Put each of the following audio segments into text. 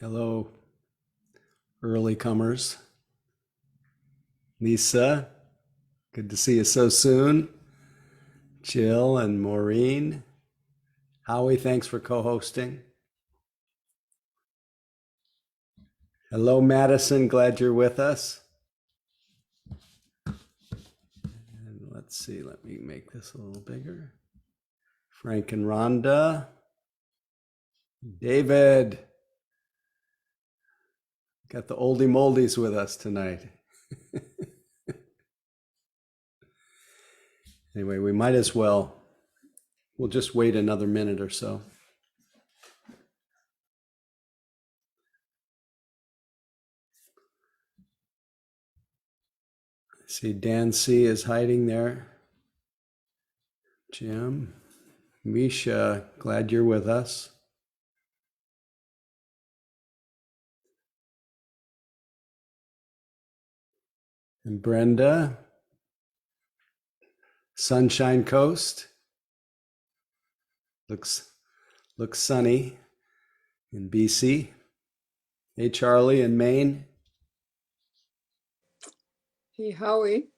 Hello, early comers. Lisa, good to see you so soon. Jill and Maureen. Howie, thanks for co-hosting. Hello, Madison, glad you're with us. And let's see, let me make this a little bigger. Frank and Rhonda. David. Got the oldie moldies with us tonight. Anyway, we might as well, we'll just wait another minute or so. See, Dan C is hiding there. Jim, Misha, glad you're with us. And Brenda, Sunshine Coast. Looks sunny in BC. Hey, Charlie in Maine. Hey, Howie.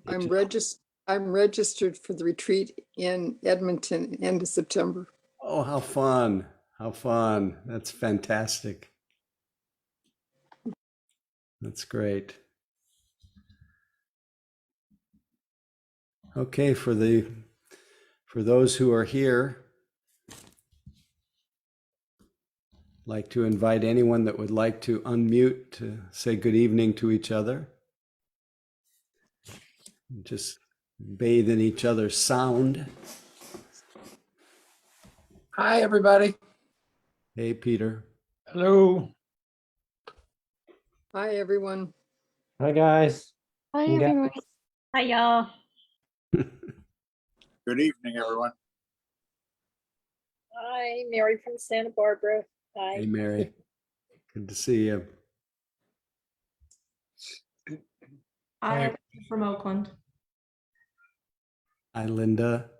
I'm registered for the retreat in Edmonton end of September. Oh, how fun. How fun. That's fantastic. That's great. Okay, for those who are here, I'd like to invite anyone that would like to unmute to say good evening to each other. Just bathe in each other's sound. Hi, everybody. Hey, Peter. Hello. Hi, everyone. Hi, guys. Hi, everyone. Hi, y'all. Good evening, everyone. Hi, Mary from Santa Barbara. Hi. Hey, Mary. Good to see you. I'm from Oakland. Hi, Linda.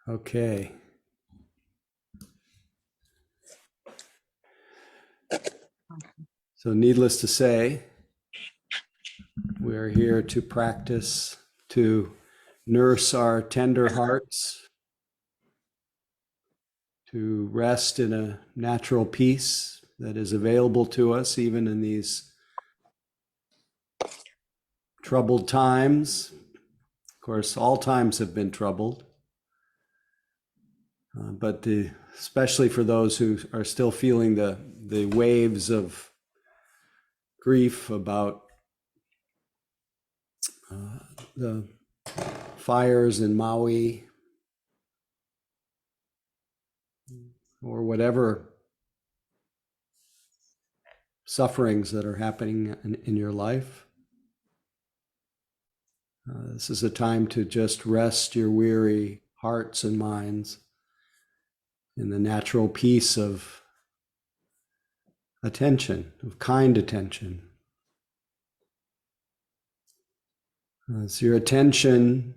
Okay. So needless to say, we're here to practice, to nurse our tender hearts, to rest in a natural peace that is available to us even in these troubled times. Of course, all times have been troubled, but especially for those who are still feeling the waves of grief about the fires in Maui, or whatever sufferings that are happening in your life. This is a time to just rest your weary hearts and minds in the natural peace of attention, of kind attention. As your attention,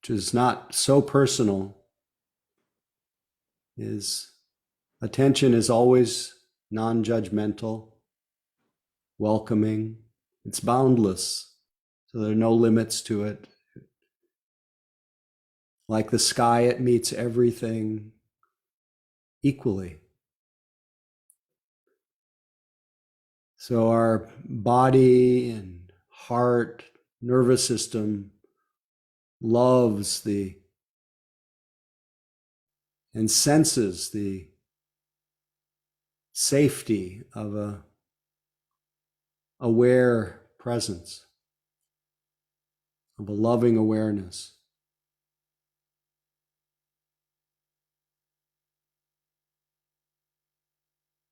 which is not so personal, attention is always non-judgmental, welcoming, it's boundless, so there are no limits to it. Like the sky, it meets everything equally. So our body and heart, nervous system loves and senses the safety of a aware presence, of a loving awareness.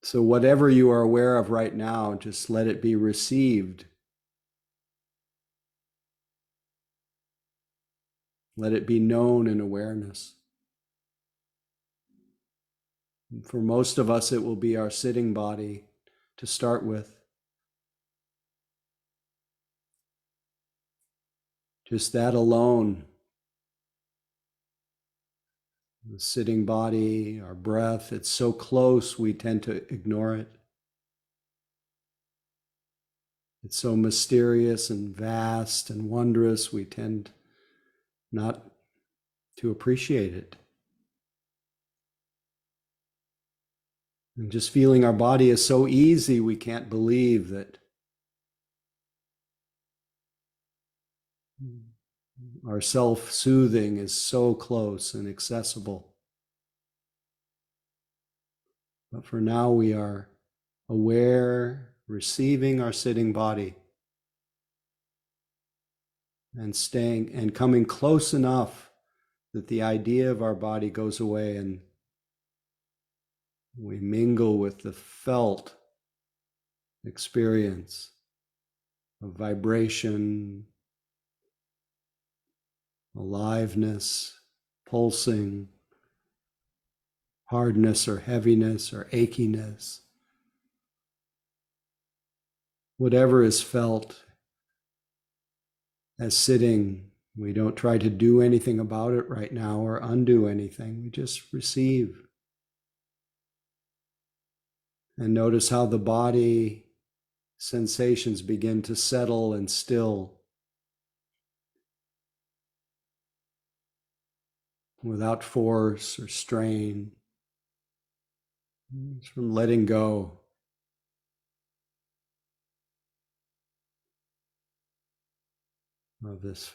So whatever you are aware of right now, just let it be received. Let it be known in awareness. For most of us, it will be our sitting body to start with. Just that alone The sitting body, our breath, it's so close we tend to ignore it. It's so mysterious and vast and wondrous, we tend not to appreciate it. And just feeling our body is so easy, we can't believe that our self-soothing is so close and accessible. But for now, we are aware, receiving our sitting body and staying and coming close enough that the idea of our body goes away and we mingle with the felt experience of vibration, aliveness, pulsing, hardness or heaviness or achiness. Whatever is felt as sitting, we don't try to do anything about it right now or undo anything. We just receive. And notice how the body sensations begin to settle and still without force or strain. It's from letting go. Of this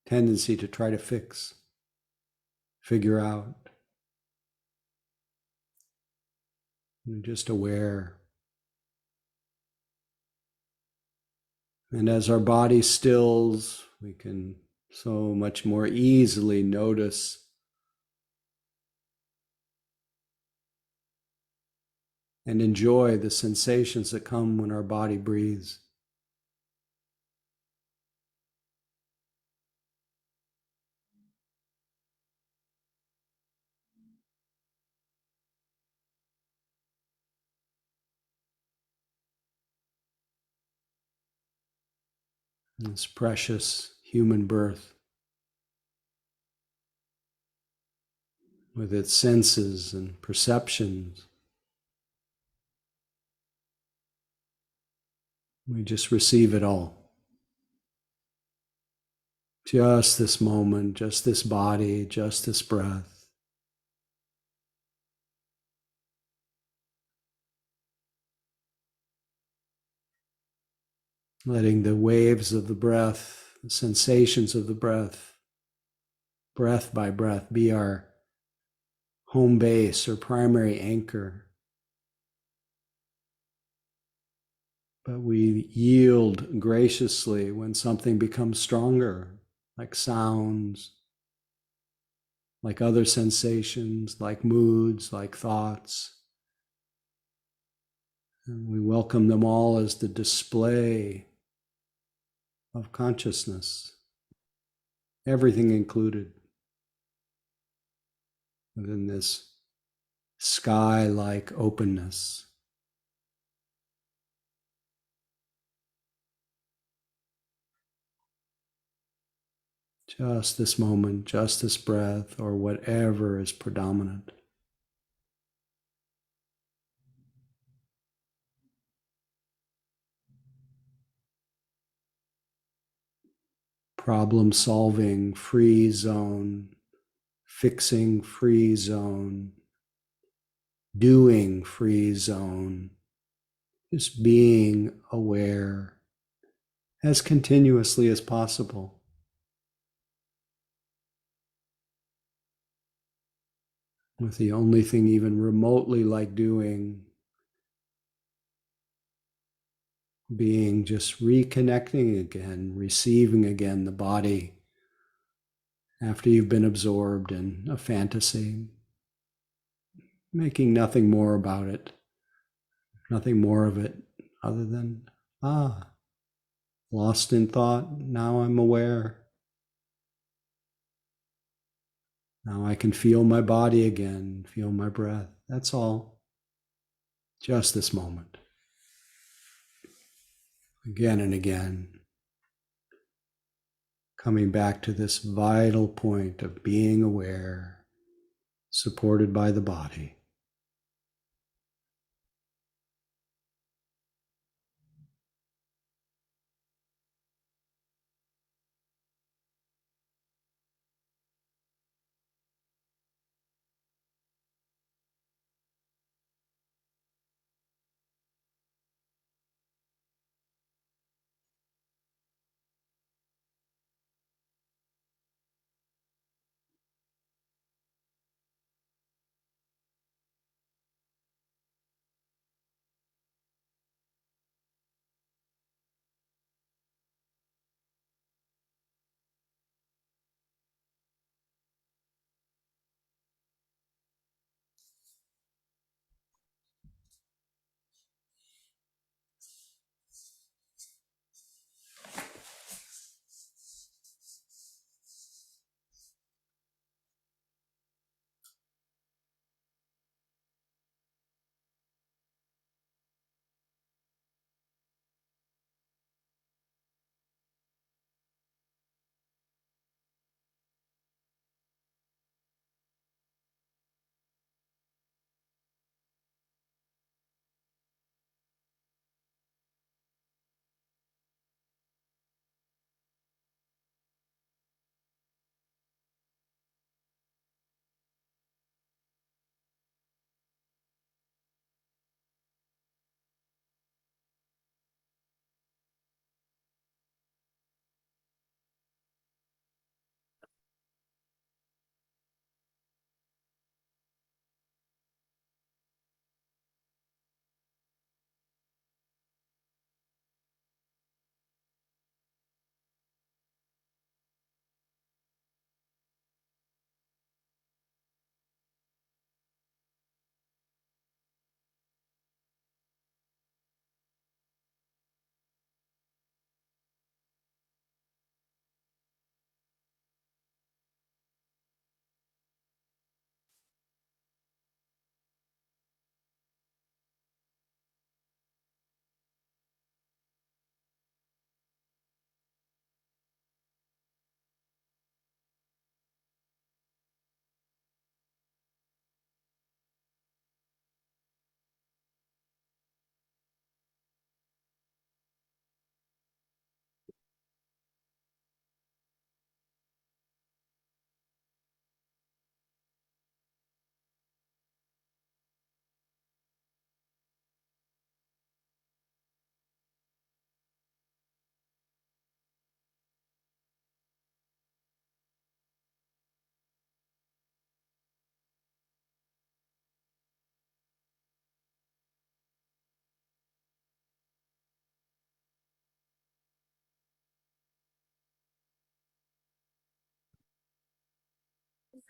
tendency to try to fix, figure out. You're just aware. And as our body stills, we can so much more easily notice and enjoy the sensations that come when our body breathes. This precious human birth with its senses and perceptions. We just receive it all. Just this moment, just this body, just this breath. Letting the waves of the breath, the sensations of the breath, breath by breath, be our home base or primary anchor. But we yield graciously when something becomes stronger, like sounds, like other sensations, like moods, like thoughts. And we welcome them all as the display of consciousness, everything included within this sky-like openness. Just this moment, just this breath, or whatever is predominant. Problem solving, free zone, fixing, free zone, doing, free zone, just being aware as continuously as possible. With the only thing even remotely like doing being just reconnecting again, receiving again the body after you've been absorbed in a fantasy, making nothing more about it, nothing more of it other than, lost in thought, now I'm aware. Now I can feel my body again, feel my breath. That's all. Just this moment. Again and again. coming back to this vital point of being aware, supported by the body.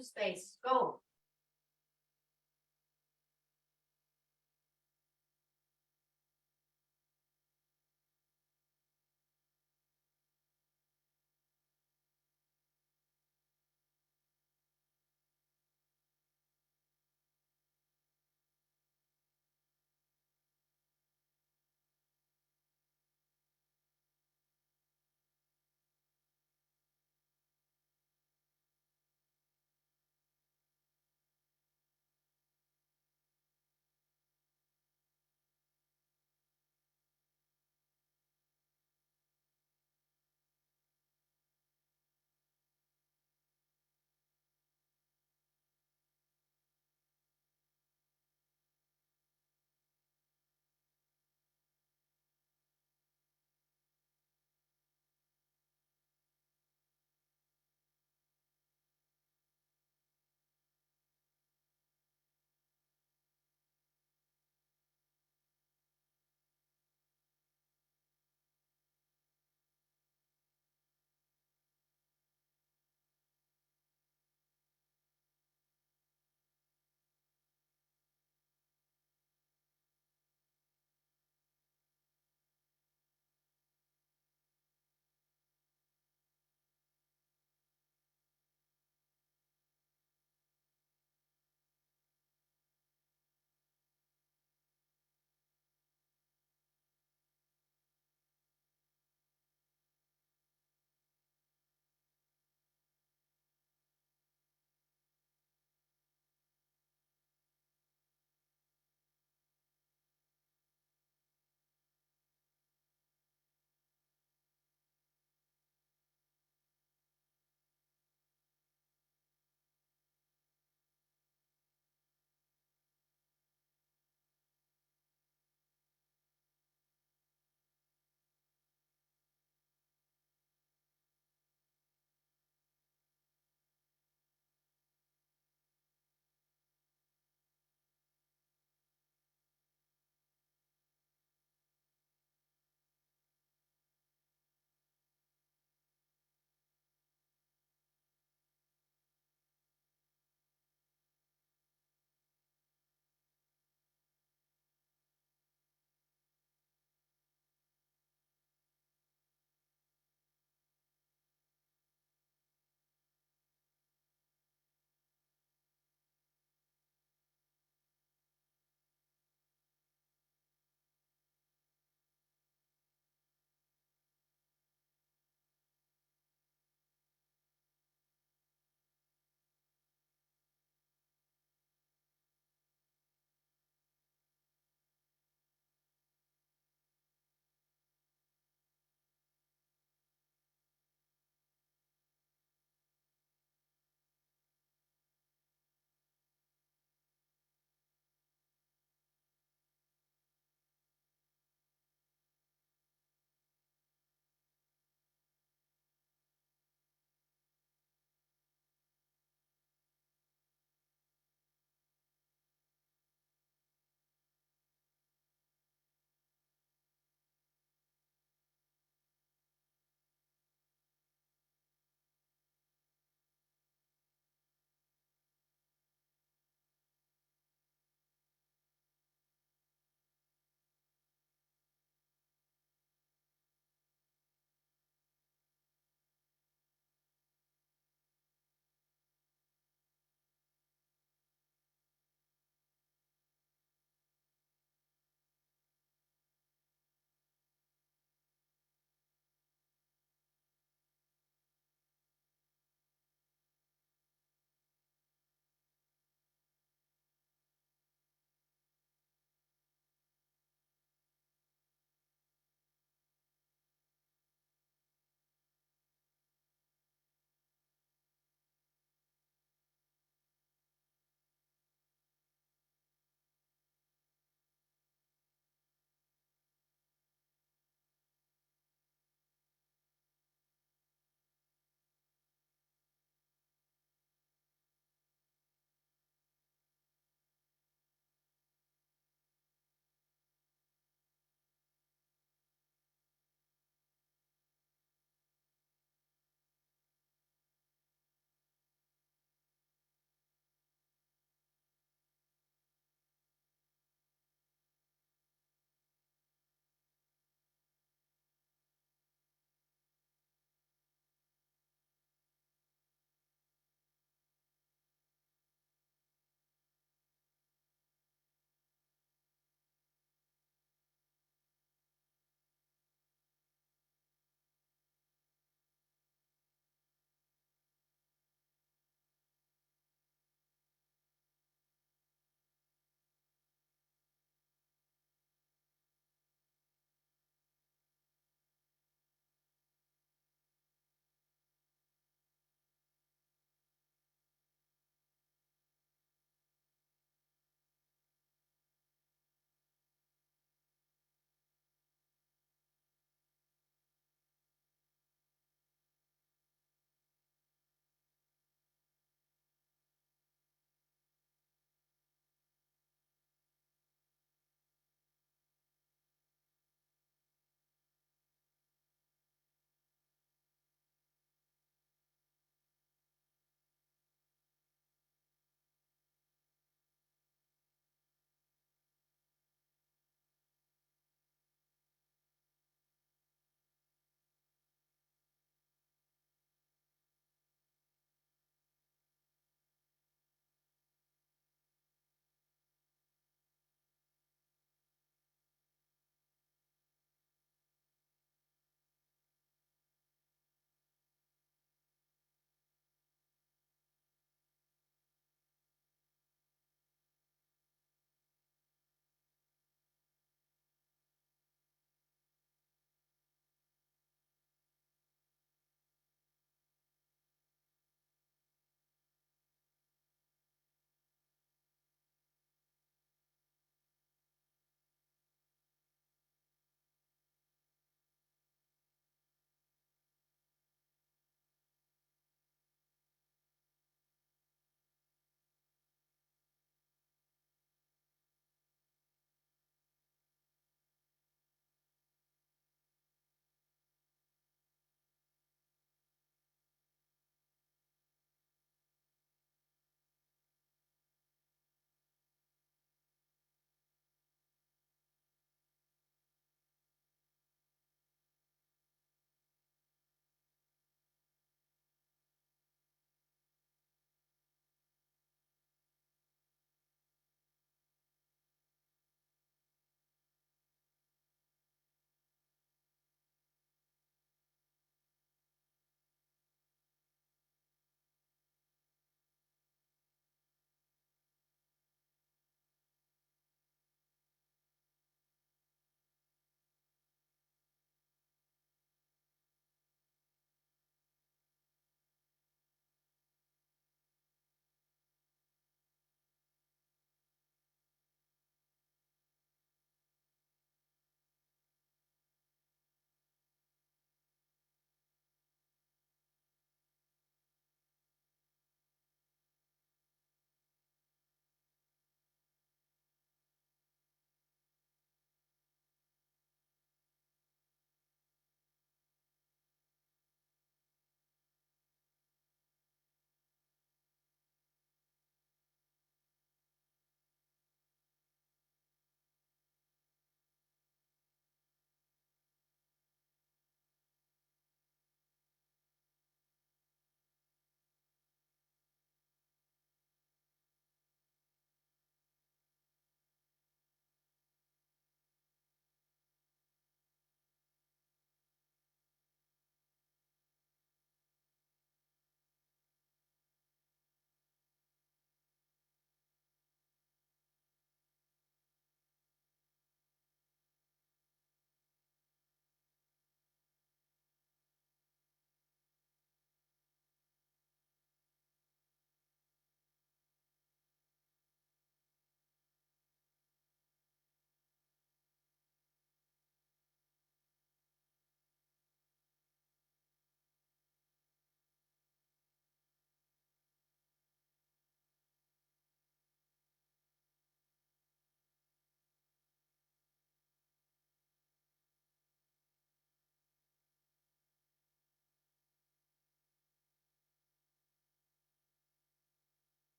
Space, go.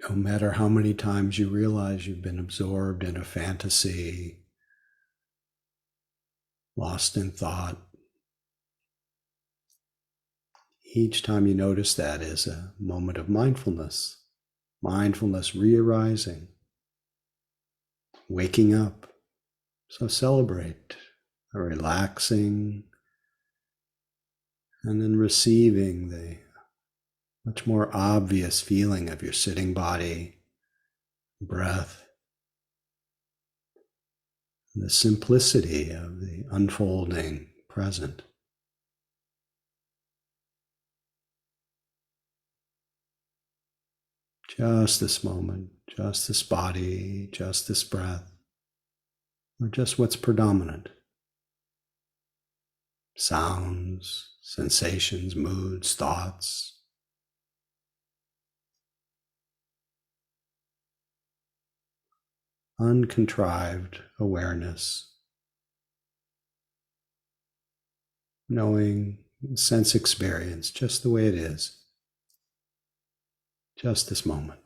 No matter how many times you realize you've been absorbed in a fantasy, lost in thought, each time you notice that is a moment of mindfulness, mindfulness re-arising, waking up. So celebrate a relaxing and then receiving the much more obvious feeling of your sitting body, breath, the simplicity of the unfolding present. Just this moment, just this body, just this breath, or just what's predominant. Sounds, sensations, moods, thoughts. Uncontrived awareness, knowing sense experience just the way it is, just this moment.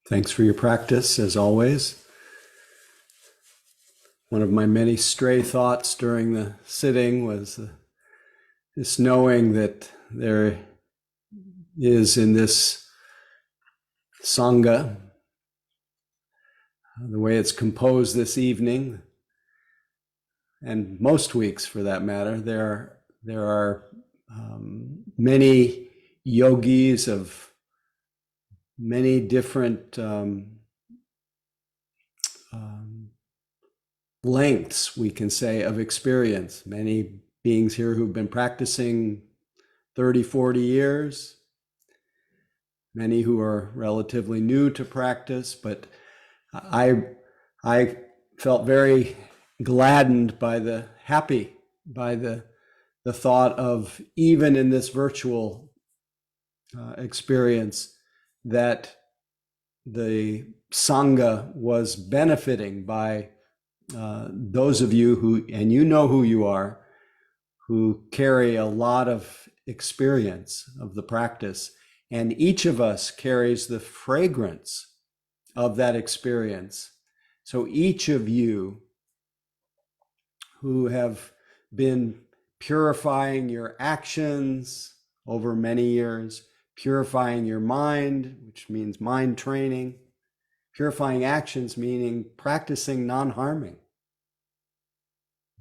Thanks for your practice, as always. One of my many stray thoughts during the sitting was this knowing that there is in this Sangha, the way it's composed this evening, and most weeks for that matter, there are many yogis of many different lengths, we can say, of experience. Many beings here who've been practicing 30, 40 years, many who are relatively new to practice, but I felt very gladdened by the thought of, even in this virtual experience, that the Sangha was benefiting by those of you who, and you know who you are, who carry a lot of experience of the practice. And each of us carries the fragrance of that experience. So each of you who have been purifying your actions over many years, purifying your mind, which means mind training, purifying actions, meaning practicing non-harming.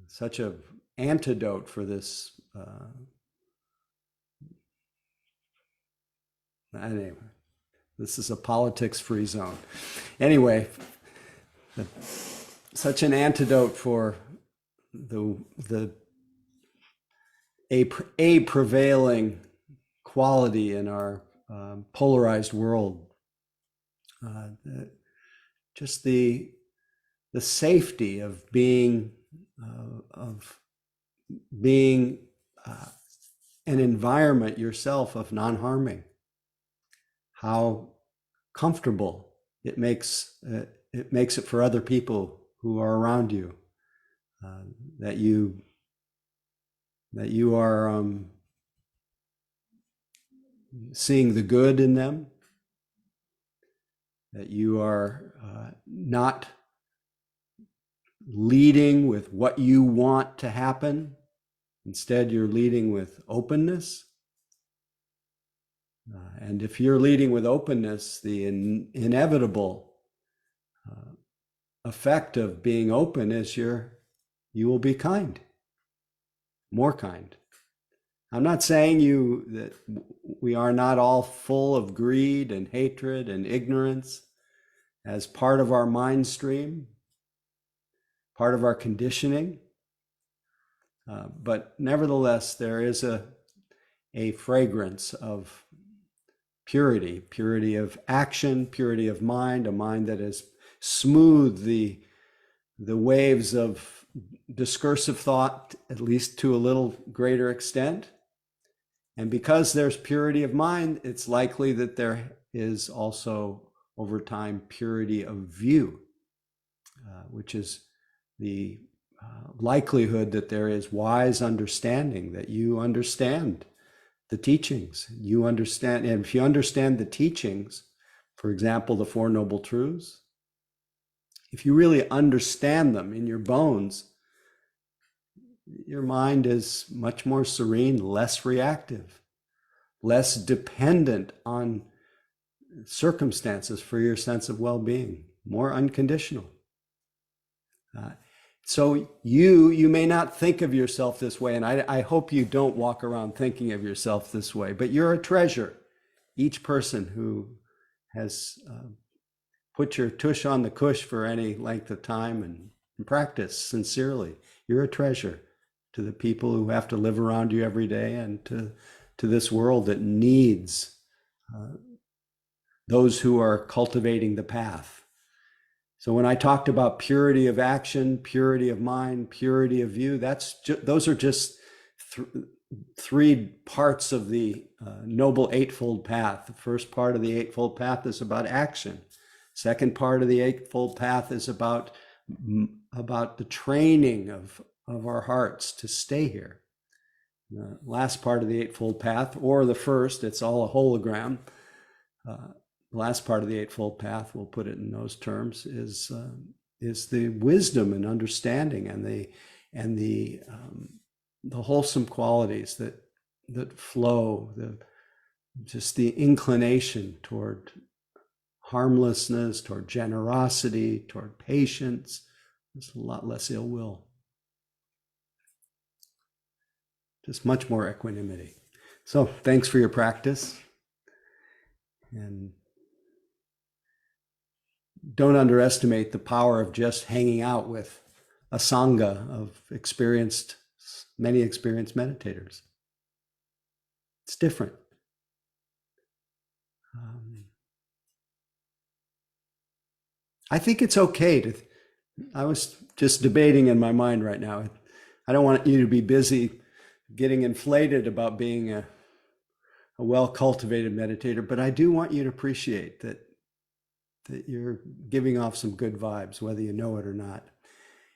Such an antidote for this. Anyway, this is a politics-free zone. Anyway, such an antidote for a prevailing quality in our polarized world. Just the safety of being an environment yourself of non-harming. How comfortable it makes it for other people who are around you, that you are seeing the good in them, that you are not leading with what you want to happen. Instead, you're leading with openness. And if you're leading with openness, the inevitable effect of being open is you will be kind, more kind. I'm not saying that we are not all full of greed and hatred and ignorance as part of our mind stream, part of our conditioning. But nevertheless, there is a fragrance of purity of action, purity of mind, a mind that has smoothed the waves of discursive thought, at least to a little greater extent. And because there's purity of mind, it's likely that there is also, over time, purity of view, which is the likelihood that there is wise understanding, that you understand the teachings. You understand, and if you understand the teachings, for example, the Four Noble Truths, if you really understand them in your bones, your mind is much more serene, less reactive, less dependent on circumstances for your sense of well-being, more unconditional. So you may not think of yourself this way, and I hope you don't walk around thinking of yourself this way, but you're a treasure. Each person who has put your tush on the cush for any length of time and practice sincerely, you're a treasure to the people who have to live around you every day, and to this world that needs those who are cultivating the path. So when I talked about purity of action, purity of mind, purity of view, those are just three parts of the Noble Eightfold Path. The first part of the Eightfold Path is about action. Second part of the Eightfold Path is about the training of our hearts to stay here. The last part of the Eightfold Path, or the first, it's all a hologram, the last part of the Eightfold Path, we'll put it in those terms, is the wisdom and understanding and the wholesome qualities that flow, just the inclination toward harmlessness, toward generosity, toward patience. There's a lot less ill will. Just much more equanimity. So thanks for your practice. And don't underestimate the power of just hanging out with a sangha of many experienced meditators. It's different. I think it's okay I was just debating in my mind right now. I don't want you to be busy getting inflated about being a well-cultivated meditator, but I do want you to appreciate that you're giving off some good vibes, whether you know it or not.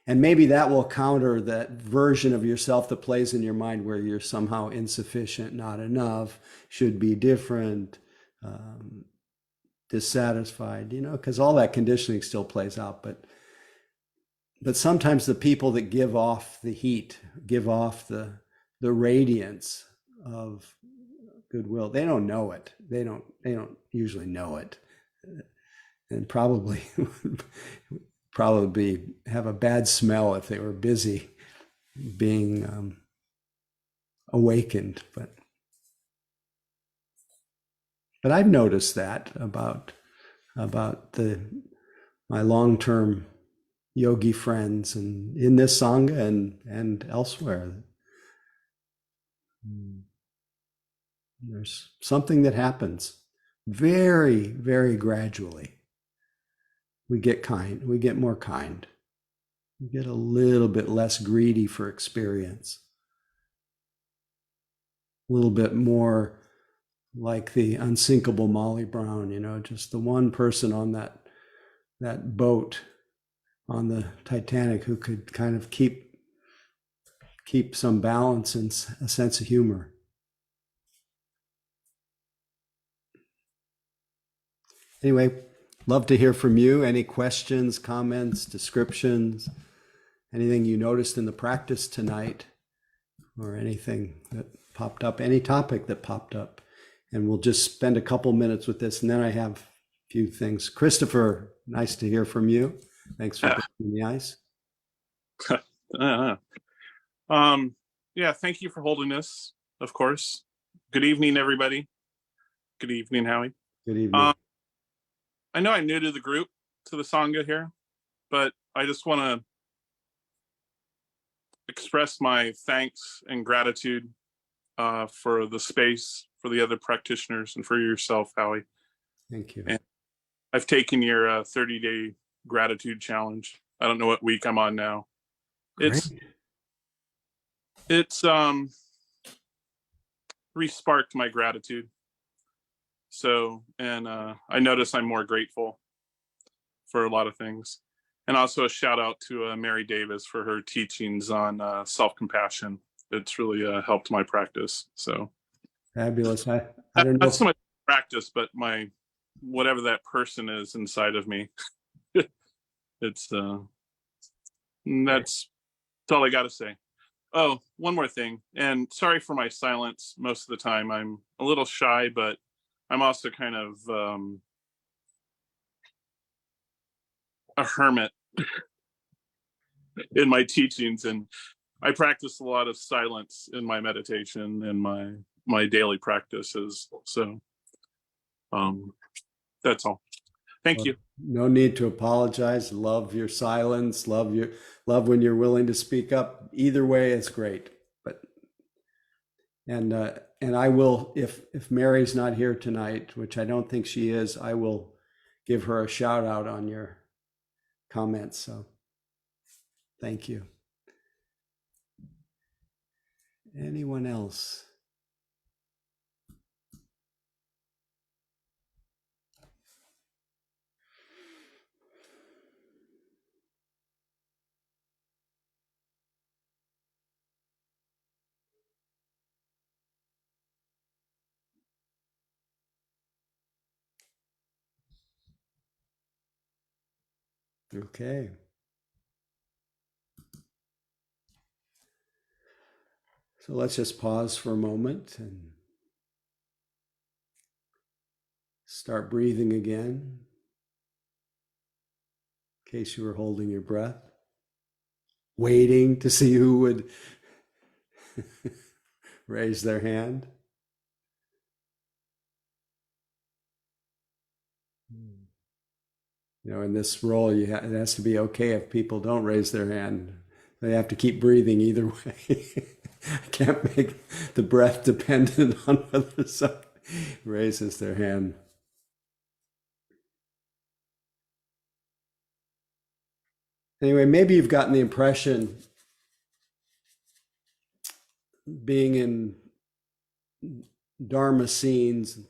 And maybe that will counter that version of yourself that plays in your mind where you're somehow insufficient, not enough, should be different, dissatisfied, because all that conditioning still plays out. But sometimes the people that give off the heat, give off the radiance of goodwill, they don't know it. They don't usually know it, and probably have a bad smell if they were busy being awakened. But I've noticed that about my long-term yogi friends and in this sangha and elsewhere. There's something that happens very, very gradually. We get more kind. We get a little bit less greedy for experience. A little bit more like the unsinkable Molly Brown, just the one person on that boat on the Titanic who could kind of keep some balance and a sense of humor. Anyway, love to hear from you. Any questions, comments, descriptions, anything you noticed in the practice tonight, or anything that popped up, any topic that popped up. And we'll just spend a couple minutes with this, and then I have a few things. Christopher, nice to hear from you. Thanks for breaking the ice. Yeah, thank you for holding this, of course. Good evening, everybody. Good evening, Howie. Good evening. I know I'm new to the group, to the Sangha here, but I just want to express my thanks and gratitude for the space, for the other practitioners, and for yourself, Howie. Thank you. And I've taken your 30-day gratitude challenge. I don't know what week I'm on now. Great. It's re-sparked my gratitude. So, and I notice I'm more grateful for a lot of things. And also a shout out to Mary Davis for her teachings on self-compassion. It's really helped my practice. So Fabulous. I don't know. Not so much practice, but my whatever that person is inside of me. It's that's all I got to say. Oh, one more thing, and sorry for my silence. Most of the time, I'm a little shy, but I'm also kind of a hermit in my teachings, and I practice a lot of silence in my meditation and my daily practices. So that's all. Thank you. No need to apologize. Love your silence. Love when you're willing to speak up. Either way, it's great. But and I will, if Mary's not here tonight, which I don't think she is, I will give her a shout out on your comments. So thank you. Anyone else? Okay. So let's just pause for a moment and start breathing again, in case you were holding your breath, waiting to see who would raise their hand. You know, in this role, it has to be okay if people don't raise their hand. They have to keep breathing either way. I can't make the breath dependent on whether someone raises their hand. Anyway, maybe you've gotten the impression, being in Dharma scenes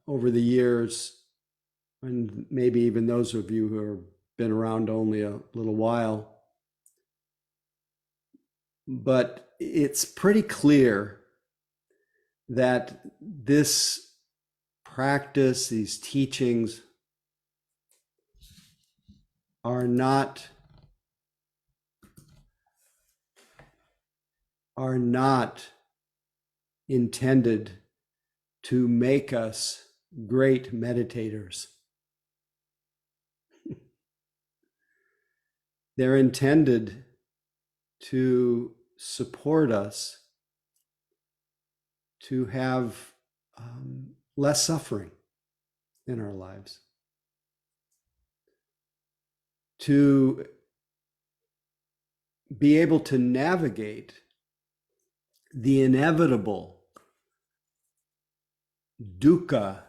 over the years, and maybe even those of you who have been around only a little while, but it's pretty clear that this practice, these teachings, are not intended to make us great meditators. They're intended to support us to have less suffering in our lives, to be able to navigate the inevitable dukkha,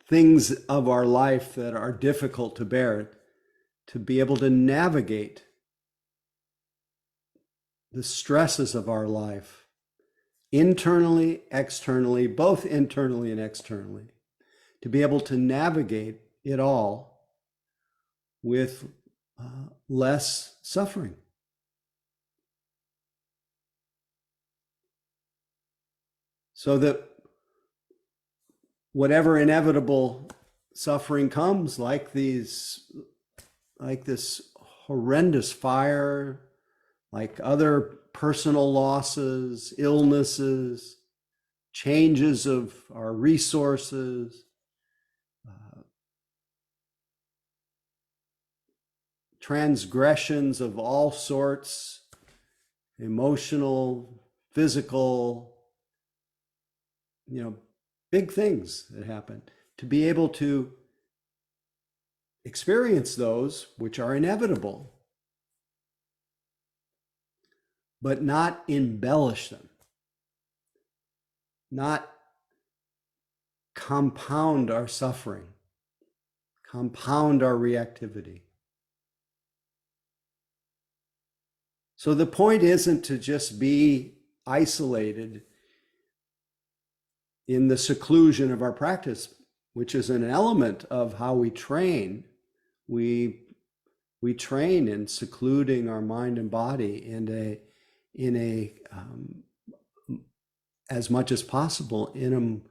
things of our life that are difficult to bear, to be able to navigate the stresses of our life, internally, externally, both internally and externally, to be able to navigate it all with less suffering. So that whatever inevitable suffering comes, like this horrendous fire, like other personal losses, illnesses, changes of our resources, transgressions of all sorts, emotional, physical, big things that happen, to be able to experience those which are inevitable, but not embellish them, not compound our suffering, compound our reactivity. So the point isn't to just be isolated in the seclusion of our practice, which is an element of how we train. We train in secluding our mind and body in a as much as possible in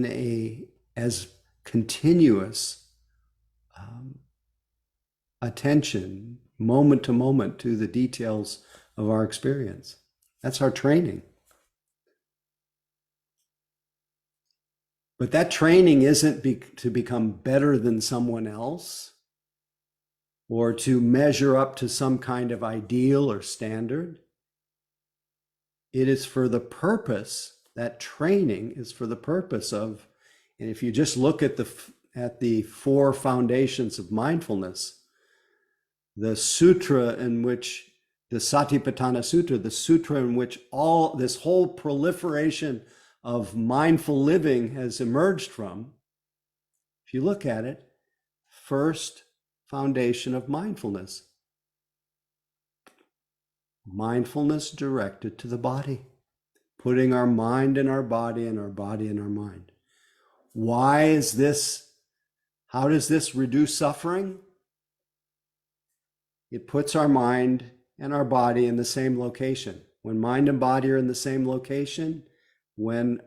a as continuous attention, moment to moment, to the details of our experience. That's our training. But that training isn't to become better than someone else or to measure up to some kind of ideal or standard. It is for the purpose, that training is for the purpose of, and if you just look at the four foundations of mindfulness, the sutra in which, the Satipatthana Sutra, the sutra in which all this whole proliferation of mindful living has emerged from, if you look at it, first foundation of mindfulness. Mindfulness directed to the body, putting our mind in our body and our body in our mind. Why is this? How does this reduce suffering? It puts our mind and our body in the same location. When mind and body are in the same location, when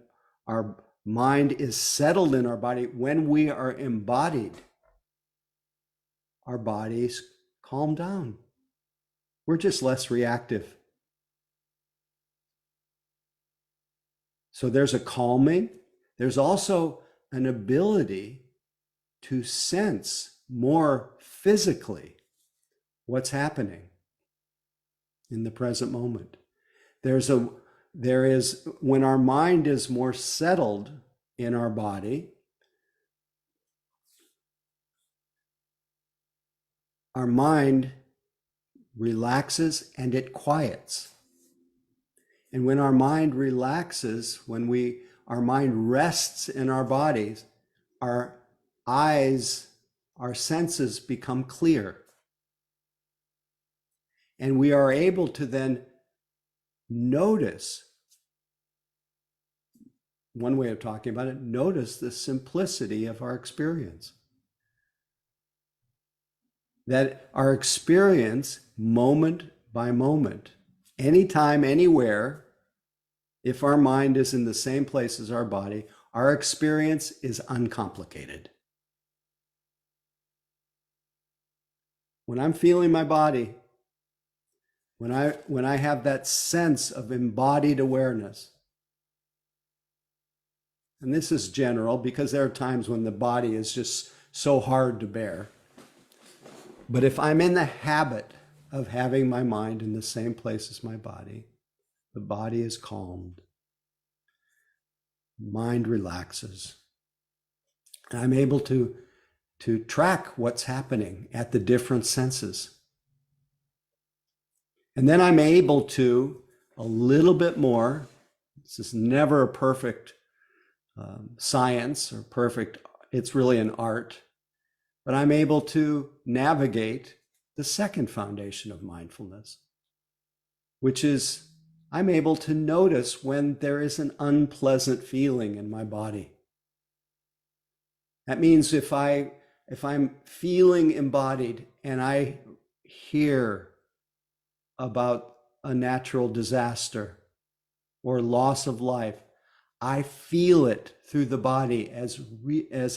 our mind is settled in our body, when we are embodied, our bodies calm down. We're just less reactive. So there's a calming. There's also an ability to sense more physically what's happening in the present moment. There is, when our mind is more settled in our body, our mind relaxes and it quiets. And when our mind relaxes, our mind rests in our bodies, our eyes, our senses become clear. And we are able to then notice, one way of talking about it, notice the simplicity of our experience. That our experience, moment by moment, anytime, anywhere, if our mind is in the same place as our body, our experience is uncomplicated. When I'm feeling my body, when I have that sense of embodied awareness, and this is general because there are times when the body is just so hard to bear. But if I'm in the habit of having my mind in the same place as my body, the body is calmed, mind relaxes, and I'm able to track what's happening at the different senses. And then I'm able to, a little bit more, this is never a perfect science or perfect, it's really an art, but I'm able to navigate the second foundation of mindfulness, which is I'm able to notice when there is an unpleasant feeling in my body. That means if I'm feeling embodied and I hear about a natural disaster or loss of life, I feel it through the body as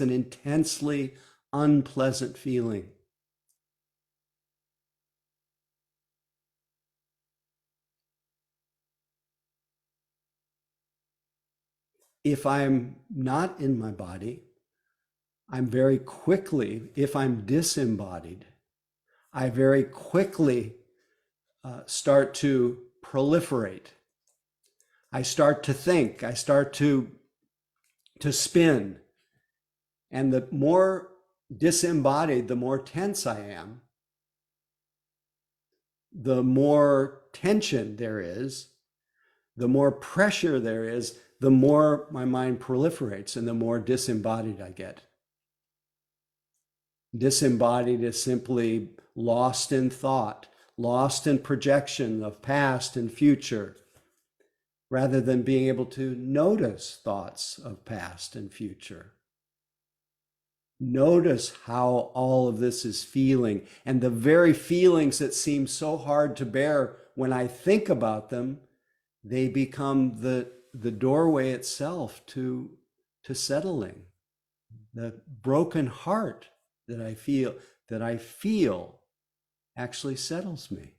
an intensely unpleasant feeling. If I'm not in my body, I'm very quickly, if I'm disembodied, I very quickly start to proliferate. I start to think, I start to spin. And the more disembodied, the more tense I am, the more tension there is, the more pressure there is, the more my mind proliferates and the more disembodied I get. Disembodied is simply lost in thought, lost in projection of past and future, rather than being able to notice thoughts of past and future. Notice how all of this is feeling, and the very feelings that seem so hard to bear when I think about them, they become the doorway itself to settling. The broken heart that I feel actually settles me.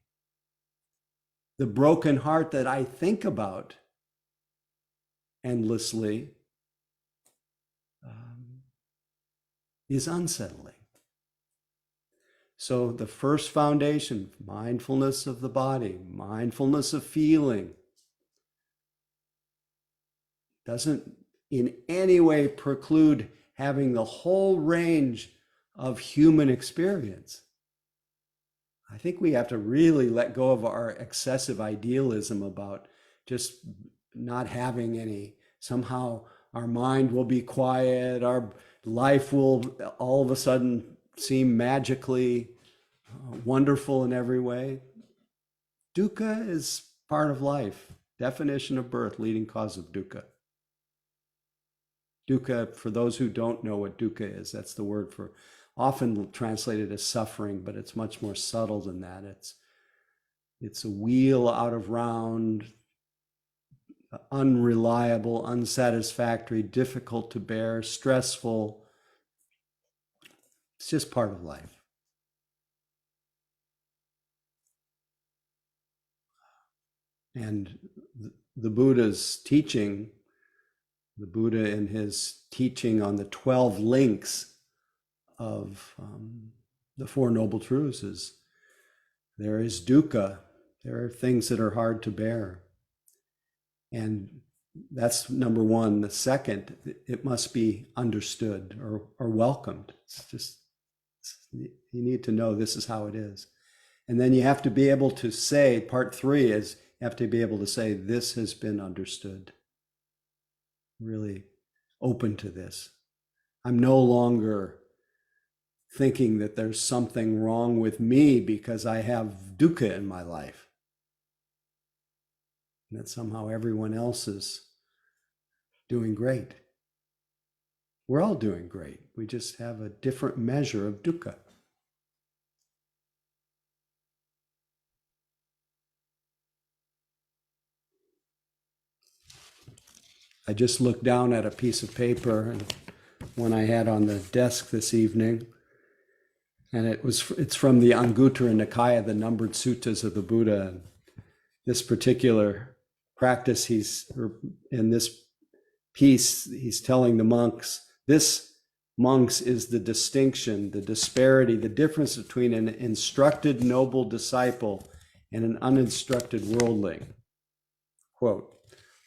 The broken heart that I think about endlessly is unsettling. So the first foundation, mindfulness of the body, mindfulness of feeling, doesn't in any way preclude having the whole range of human experience. I think we have to really let go of our excessive idealism about just not having any. Somehow our mind will be quiet, our life will all of a sudden seem magically wonderful in every way. Dukkha is part of life. Definition of birth, leading cause of dukkha. Dukkha, for those who don't know what dukkha is, that's the word for, often translated as suffering, but it's much more subtle than that. It's a wheel out of round, unreliable, unsatisfactory, difficult to bear, stressful. It's just part of life. And the Buddha's teaching, the Buddha in his teaching on the 12 links of the Four Noble Truths is there is dukkha. There are things that are hard to bear. And that's number one. The second, it must be understood or welcomed. It's just, you need to know this is how it is. And then you have to be able to say, part three is you have to be able to say, this has been understood. Really open to this. I'm no longer thinking that there's something wrong with me because I have dukkha in my life. And that somehow everyone else is doing great. We're all doing great. We just have a different measure of dukkha. I just looked down at a piece of paper, and one I had on the desk this evening, and it's from the Anguttara Nikaya, the numbered suttas of the Buddha. This particular practice, in this piece, he's telling the monks, this, monks, is the distinction, the disparity, the difference between an instructed noble disciple and an uninstructed worldling. Quote,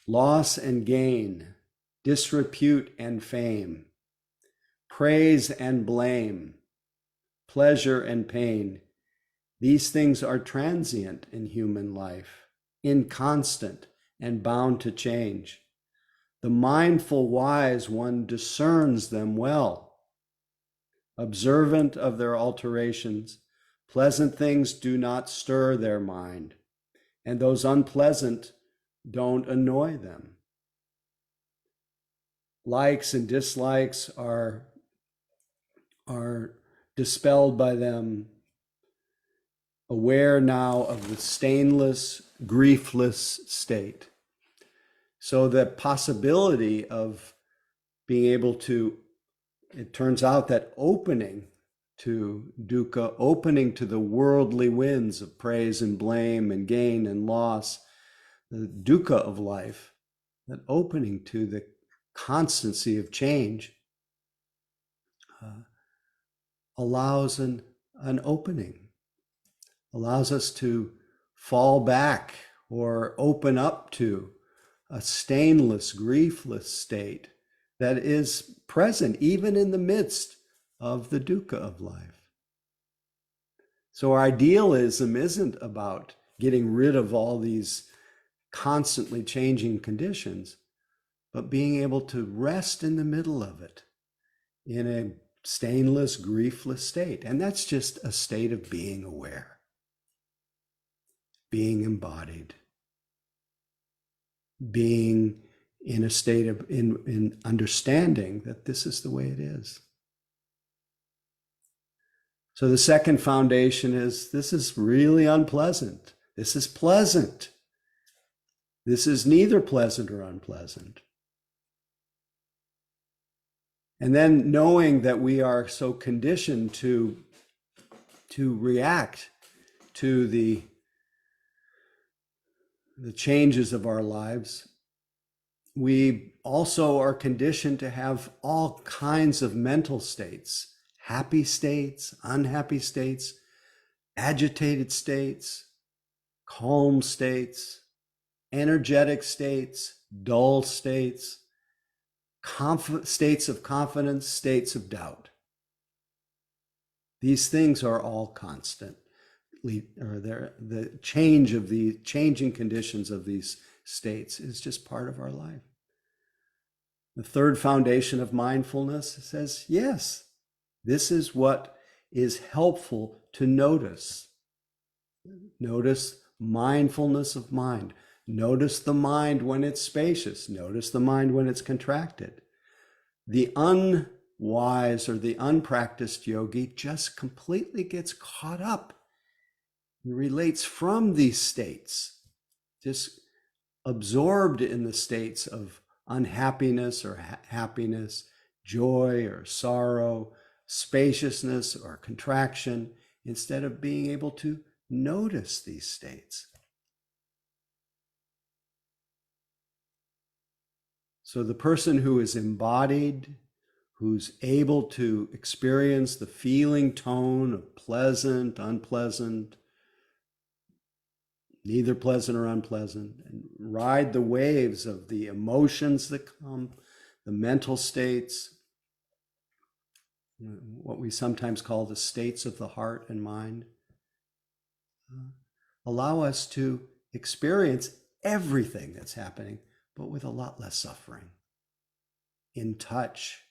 loss and gain, disrepute and fame, praise and blame, pleasure and pain, these things are transient in human life, inconstant and bound to change. The mindful wise one discerns them well. Observant of their alterations, pleasant things do not stir their mind, and those unpleasant don't annoy them. Likes and dislikes are dispelled by them, aware now of the stainless, griefless state. So the possibility of being able to, it turns out that opening to dukkha, opening to the worldly winds of praise and blame and gain and loss, the dukkha of life, that opening to the constancy of change allows an opening, allows us to fall back or open up to a stainless, griefless state that is present even in the midst of the dukkha of life. So our idealism isn't about getting rid of all these constantly changing conditions, but being able to rest in the middle of it in a stainless, griefless state. And that's just a state of being aware, being embodied, being in a state of in understanding that this is the way it is. So the second foundation is this is really unpleasant. This is pleasant. This is neither pleasant or unpleasant. And then knowing that we are so conditioned to react to the changes of our lives, we also are conditioned to have all kinds of mental states, happy states, unhappy states, agitated states, calm states, energetic states, dull states, states of confidence, states of doubt. These things are all constant. Or the change of the changing conditions of these states is just part of our life. The third foundation of mindfulness says, yes, this is what is helpful to notice. Notice mindfulness of mind. Notice the mind when it's spacious. Notice the mind when it's contracted. The unwise or the unpracticed yogi just completely gets caught up. He relates from these states, just absorbed in the states of unhappiness or happiness, joy or sorrow, spaciousness or contraction, instead of being able to notice these states. So the person who is embodied, who's able to experience the feeling tone of pleasant, unpleasant, neither pleasant or unpleasant, and ride the waves of the emotions that come, the mental states, what we sometimes call the states of the heart and mind, allow us to experience everything that's happening, but with a lot less suffering, in touch,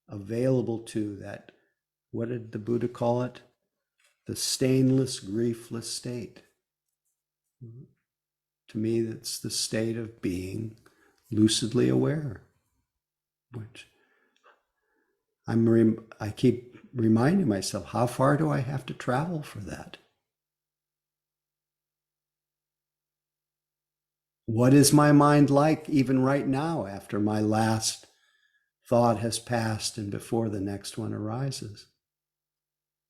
available to that, what did the Buddha call it? The stainless, griefless state. To me, that's the state of being lucidly aware, which I keep reminding myself, how far do I have to travel for that? What is my mind like even right now after my last thought has passed and before the next one arises?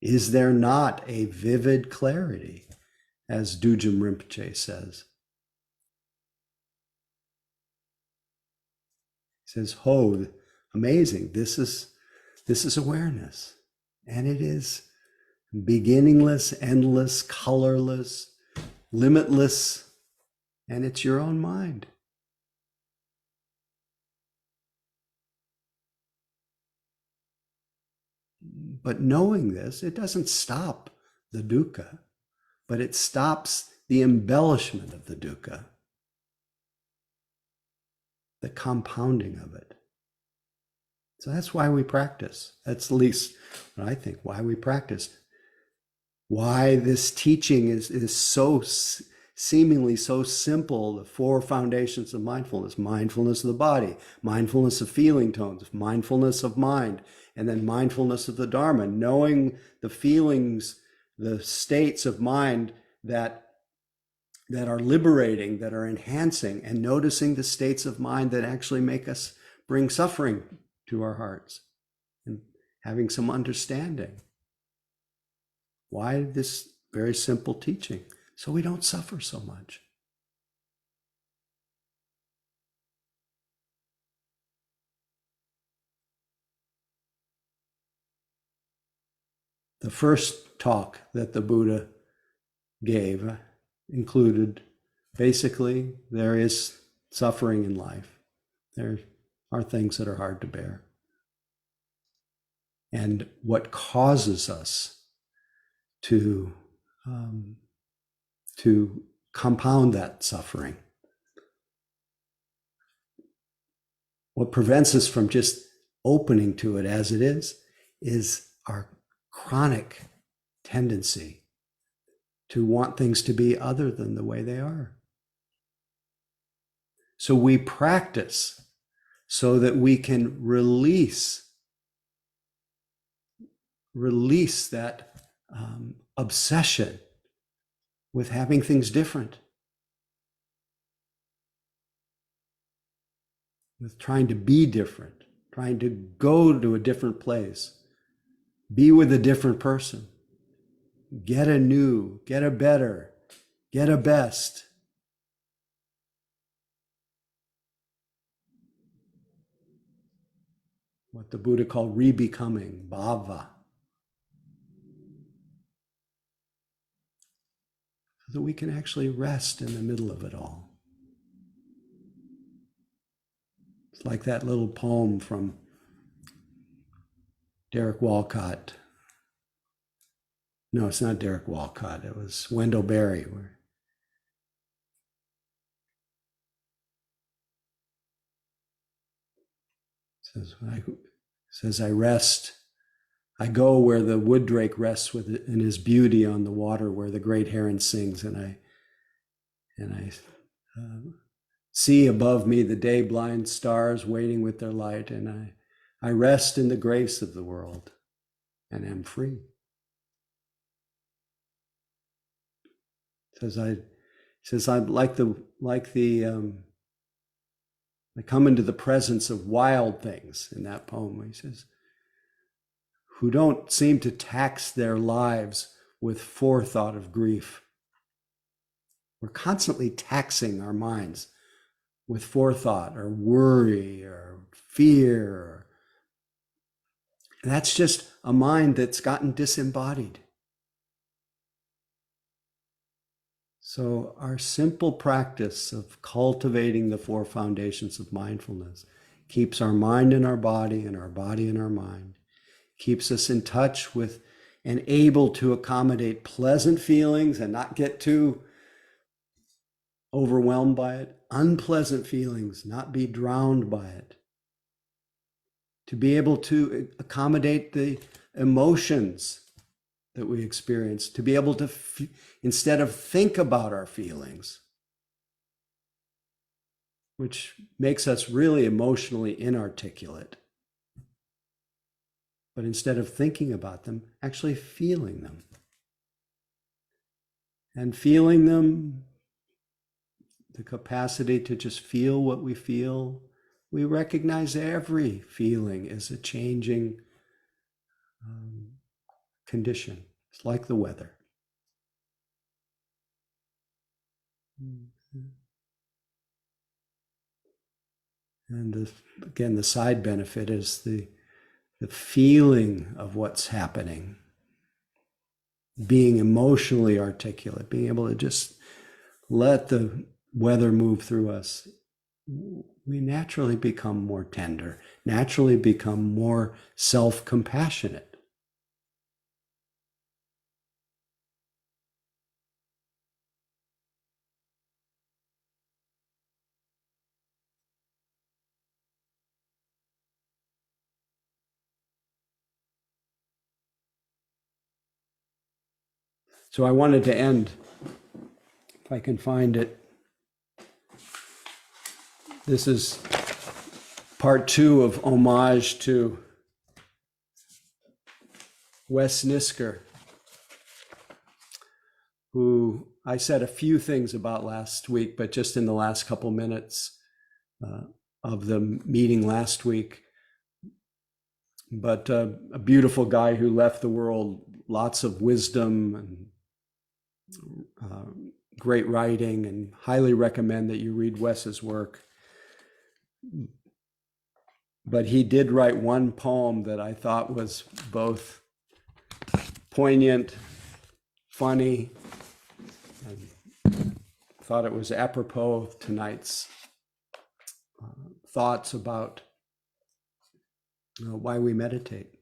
Is there not a vivid clarity, as Dujum Rinpoche says? He says, "Ho, amazing! This is awareness, and it is beginningless, endless, colorless, limitless, and it's your own mind." But knowing this, it doesn't stop the dukkha, but it stops the embellishment of the dukkha, the compounding of it. So that's why we practice. That's at least what I think, why we practice. Why this teaching is so seemingly so simple. The four foundations of mindfulness: mindfulness of the body, mindfulness of feeling tones, mindfulness of mind, and then mindfulness of the Dharma, knowing the feelings, the states of mind that are liberating, that are enhancing, and noticing the states of mind that actually make us bring suffering to our hearts, and having some understanding. Why this very simple teaching? So we don't suffer so much. The first talk that the Buddha gave included, basically, there is suffering in life. There are things that are hard to bear. And what causes us to compound that suffering, what prevents us from just opening to it as it is our chronic tendency to want things to be other than the way they are. So we practice so that we can release that obsession with having things different, with trying to be different, trying to go to a different place, be with a different person, get a new, get a better, get a best. What the Buddha called re-becoming, bhava. So that we can actually rest in the middle of it all. It's like that little poem from Derek Walcott. No, it's not Derek Walcott. It was Wendell Berry. Where it says, I rest. I go where the wood drake rests in his beauty on the water, where the great heron sings, and I see above me the day-blind stars waiting with their light, and I rest in the grace of the world, and am free. I come into the presence of wild things in that poem. He says, who don't seem to tax their lives with forethought of grief. We're constantly taxing our minds with forethought or worry or fear. That's just a mind that's gotten disembodied. So our simple practice of cultivating the four foundations of mindfulness keeps our mind in our body and our body in our mind, keeps us in touch with and able to accommodate pleasant feelings and not get too overwhelmed by it, unpleasant feelings, not be drowned by it, to be able to accommodate the emotions that we experience, to be able to, instead of think about our feelings, which makes us really emotionally inarticulate, but instead of thinking about them, actually feeling them. And feeling them, the capacity to just feel what we feel, we recognize every feeling is a changing condition. It's like the weather. And again, the side benefit is the feeling of what's happening, being emotionally articulate, being able to just let the weather move through us. We naturally become more tender, naturally become more self-compassionate. So I wanted to end, if I can find it. This is part 2 of homage to Wes Nisker, who I said a few things about last week, but just in the last couple minutes of the meeting last week. But a beautiful guy who left the world, lots of wisdom and great writing, and highly recommend that you read Wes's work. But he did write one poem that I thought was both poignant, funny, and thought it was apropos of tonight's thoughts about why we meditate.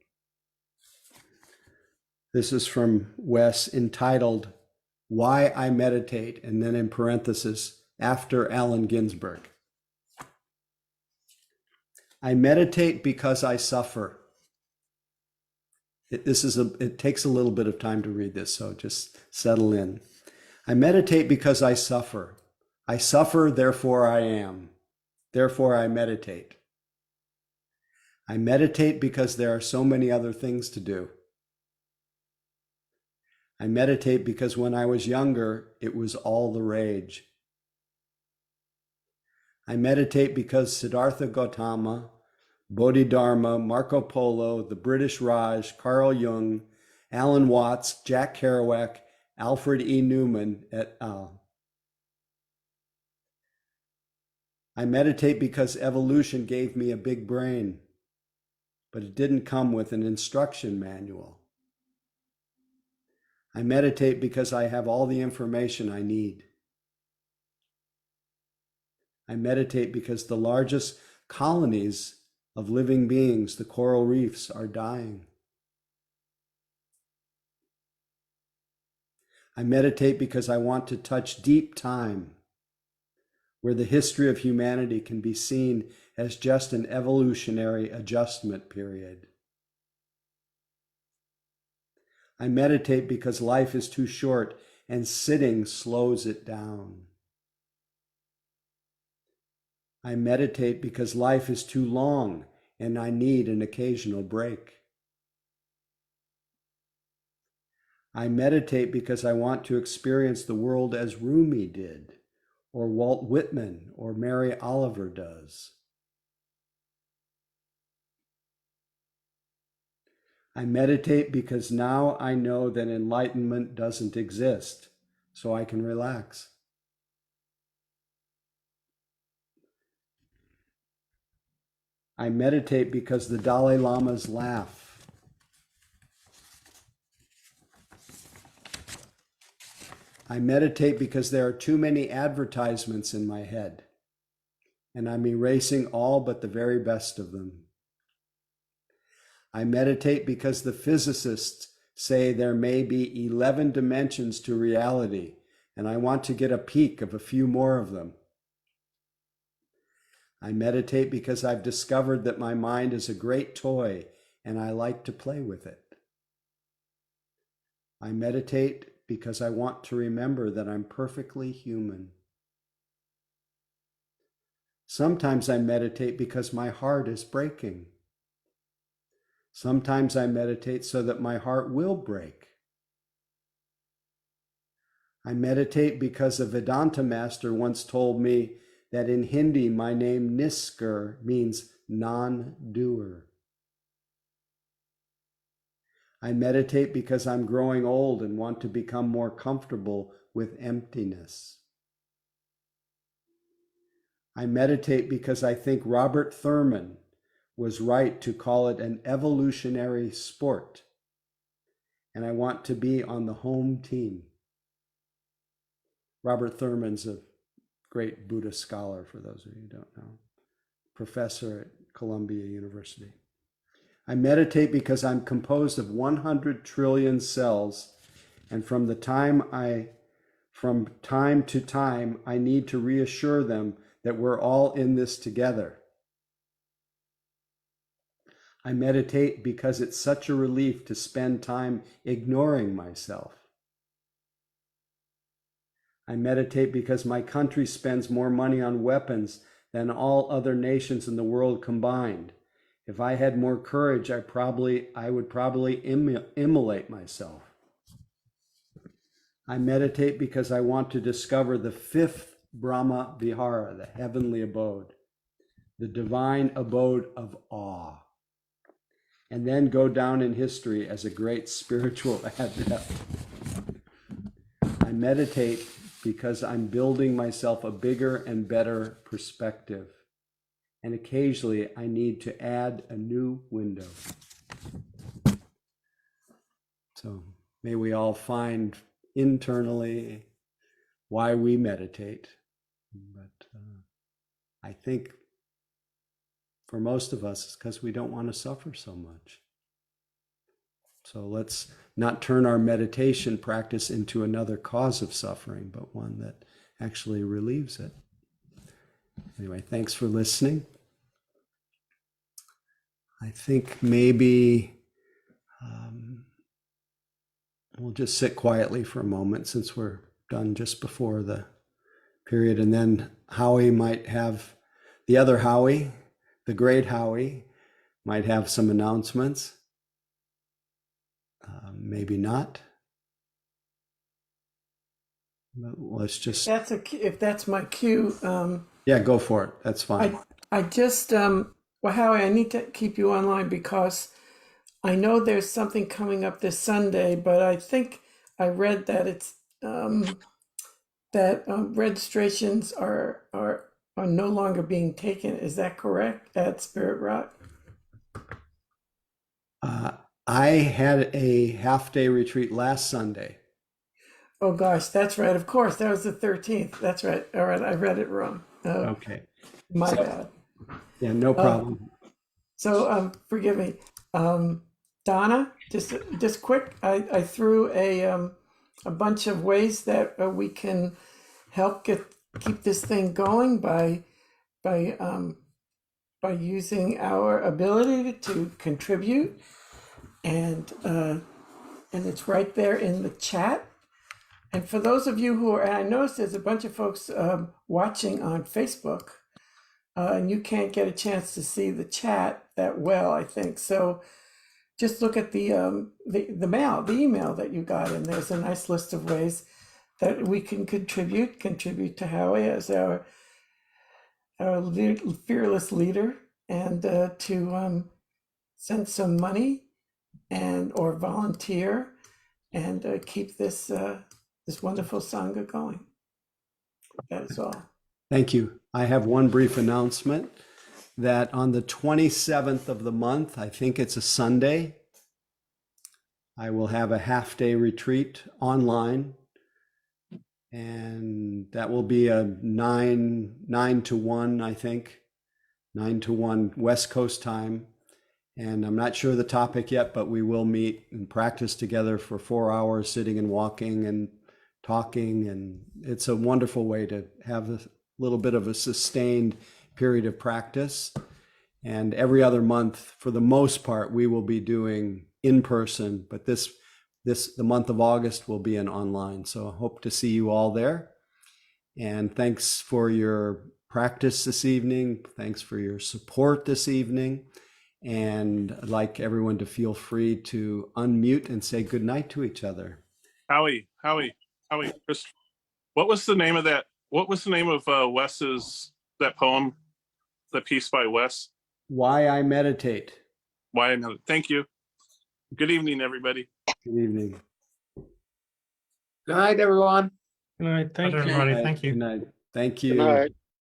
This is from Wes, entitled Why I Meditate, and then in parenthesis, after Allen Ginsberg. I meditate because I suffer. It takes a little bit of time to read this, so just settle in. I meditate because I suffer. I suffer, therefore I am. Therefore I meditate. I meditate because there are so many other things to do. I meditate because when I was younger, it was all the rage. I meditate because Siddhartha Gautama, Bodhidharma, Marco Polo, the British Raj, Carl Jung, Alan Watts, Jack Kerouac, Alfred E. Newman, et al. I meditate because evolution gave me a big brain, but it didn't come with an instruction manual. I meditate because I have all the information I need. I meditate because the largest colonies of living beings, the coral reefs, are dying. I meditate because I want to touch deep time, where the history of humanity can be seen as just an evolutionary adjustment period. I meditate because life is too short and sitting slows it down. I meditate because life is too long and I need an occasional break. I meditate because I want to experience the world as Rumi did, or Walt Whitman, or Mary Oliver does. I meditate because now I know that enlightenment doesn't exist, so I can relax. I meditate because the Dalai Lamas laugh. I meditate because there are too many advertisements in my head, and I'm erasing all but the very best of them. I meditate because the physicists say there may be 11 dimensions to reality, and I want to get a peek of a few more of them. I meditate because I've discovered that my mind is a great toy and I like to play with it. I meditate because I want to remember that I'm perfectly human. Sometimes I meditate because my heart is breaking. Sometimes I meditate so that my heart will break. I meditate because a Vedanta master once told me that in Hindi my name Niskar means non-doer. I meditate because I'm growing old and want to become more comfortable with emptiness. I meditate because I think Robert Thurman was right to call it an evolutionary sport, and I want to be on the home team. Robert Thurman's a great Buddhist scholar, for those of you who don't know, professor at Columbia University. I meditate because I'm composed of 100 trillion cells, and from time to time, I need to reassure them that we're all in this together. I meditate because it's such a relief to spend time ignoring myself. I meditate because my country spends more money on weapons than all other nations in the world combined. If I had more courage, I would probably immolate myself. I meditate because I want to discover the fifth Brahma Vihara, the heavenly abode, the divine abode of awe, and then go down in history as a great spiritual adept. I meditate because I'm building myself a bigger and better perspective. And occasionally I need to add a new window. So may we all find internally why we meditate. But I think for most of us, it's because we don't want to suffer so much. So let's not turn our meditation practice into another cause of suffering, but one that actually relieves it. Anyway, thanks for listening. I think maybe we'll just sit quietly for a moment since we're done just before the period. And then Howie might have, the other Howie, the great Howie, might have some announcements. Maybe not. But let's just. If that's my cue. Yeah, go for it. That's fine. I just, well, Howie, I need to keep you online because I know there's something coming up this Sunday, but I think I read that it's that registrations are no longer being taken. Is that correct at Spirit Rock? I had a half-day retreat last Sunday. Oh gosh, that's right. Of course, that was the 13th. That's right. All right, I read it wrong. Okay. My bad. Yeah, no problem. So forgive me. Donna, just quick, I threw a bunch of ways that we can help keep this thing going by using our ability to contribute, and it's right there in the chat. And for those of you who are, and I noticed there's a bunch of folks watching on Facebook, and you can't get a chance to see the chat that well, I think. So just look at the email that you got, and there's a nice list of ways that we can contribute to Howie as our fearless leader, and to send some money and or volunteer and keep this wonderful Sangha going. That is all. Thank you. I have one brief announcement. that on the 27th of the month, I think it's a Sunday, I will have a half-day retreat online. And that will be a 9 to 1, I think, 9 to 1 West Coast time. And I'm not sure the topic yet, but we will meet and practice together for 4 hours, sitting and walking and talking. And it's a wonderful way to have a little bit of a sustained period of practice. And every other month, for the most part, we will be doing in person, but the month of August will be an online. So I hope to see you all there. And thanks for your practice this evening. Thanks for your support this evening. And I'd like everyone to feel free to unmute and say goodnight to each other. Howie, Chris, what was the name of that? What was the name of Wes's, that poem, the piece by Wes? Why I Meditate. Why another? Thank you. Good evening, everybody. Good evening. Good night, everyone. Good night. Thank you. Good night. Good night. Thank you.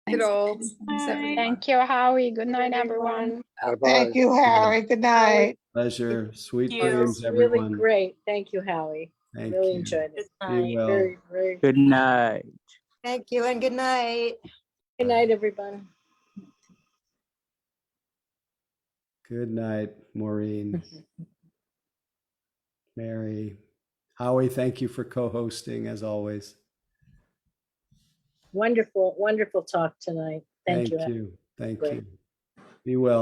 Good all. Thanks, everyone. Thank you, Howie. Good night, everyone. Thank you, Harry. Good night. Pleasure. Sweet Thank you. dreams, It was really everyone. great. Thank you, Howie. Thank Really you. enjoyed it. Be well. Very, very. Good night. Thank you and good night. Good night, everyone. Good night, Maureen. Mary. Howie, thank you for co-hosting as always. Wonderful, wonderful talk tonight. Thank you. Thank Great. you. Be well.